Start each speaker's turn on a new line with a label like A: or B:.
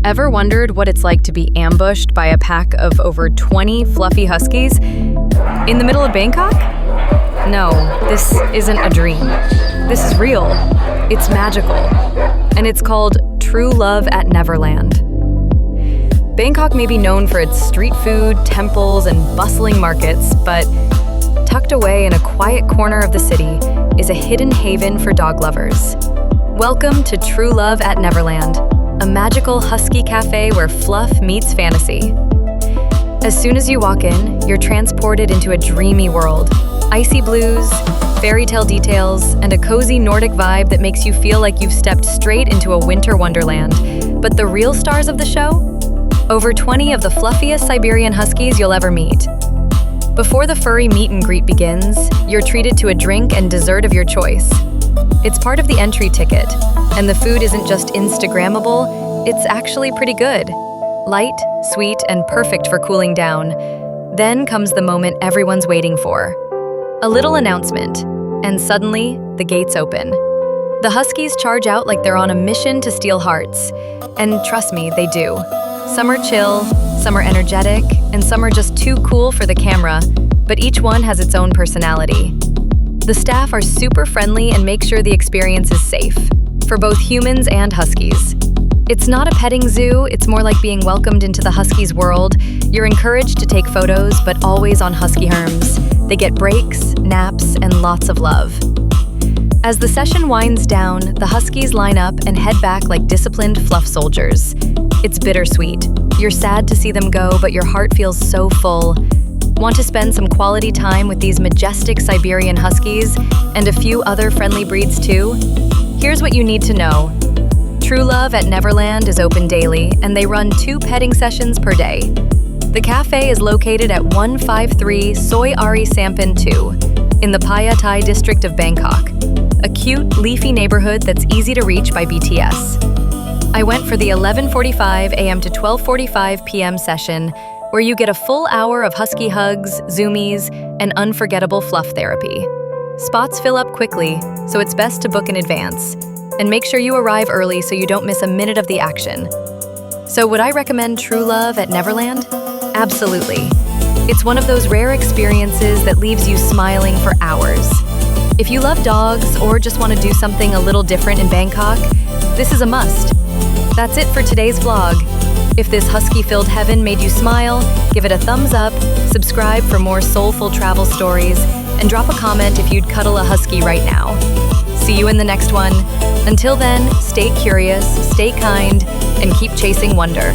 A: Ever wondered what it's like to be ambushed by a pack of over 20 fluffy huskies in the middle of Bangkok? No, this isn't a dream. This is real. It's magical. And it's called Truelove at Neverland. Bangkok may be known for its street food, temples, and bustling markets, but tucked away in a quiet corner of the city is a hidden haven for dog lovers. Welcome to Truelove at Neverland, a magical husky cafe where fluff meets fantasy. As soon as you walk in, you're transported into a dreamy world. Icy blues, fairy tale details, and a cozy Nordic vibe that makes you feel like you've stepped straight into a winter wonderland. But the real stars of the show? Over 20 of the fluffiest Siberian Huskies you'll ever meet. Before the furry meet and greet begins, you're treated to a drink and dessert of your choice. It's part of the entry ticket, and the food isn't just Instagrammable, it's actually pretty good. Light, sweet, and perfect for cooling down. Then comes the moment everyone's waiting for. A little announcement, and suddenly, the gates open. The Huskies charge out like they're on a mission to steal hearts. And trust me, they do. Some are chill, some are energetic, and some are just too cool for the camera, but each one has its own personality. The staff are super friendly and make sure the experience is safe, for both humans and Huskies. It's not a petting zoo, it's more like being welcomed into the Huskies' world. You're encouraged to take photos, but always on Husky herms. They get breaks, naps, and lots of love. As the session winds down, the Huskies line up and head back like disciplined fluff soldiers. It's bittersweet. You're sad to see them go, but your heart feels so full. Want to spend some quality time with these majestic Siberian Huskies and a few other friendly breeds too? Here's what you need to know. Truelove at Neverland is open daily, and they run 2 petting sessions per day. The cafe is located at 153 Soi Ari Sampan 2 in the Phaya Thai district of Bangkok, a cute, leafy neighborhood that's easy to reach by BTS. I went for the 11:45 a.m. to 12:45 p.m. session, where you get a full hour of husky hugs, zoomies, and unforgettable fluff therapy. Spots fill up quickly, so it's best to book in advance. And make sure you arrive early so you don't miss a minute of the action. So would I recommend Truelove at Neverland? Absolutely. It's one of those rare experiences that leaves you smiling for hours. If you love dogs or just want to do something a little different in Bangkok, this is a must. That's it for today's vlog. If this husky-filled heaven made you smile, give it a thumbs up, subscribe for more soulful travel stories, and drop a comment if you'd cuddle a husky right now. See you in the next one. Until then, stay curious, stay kind, and keep chasing wonder.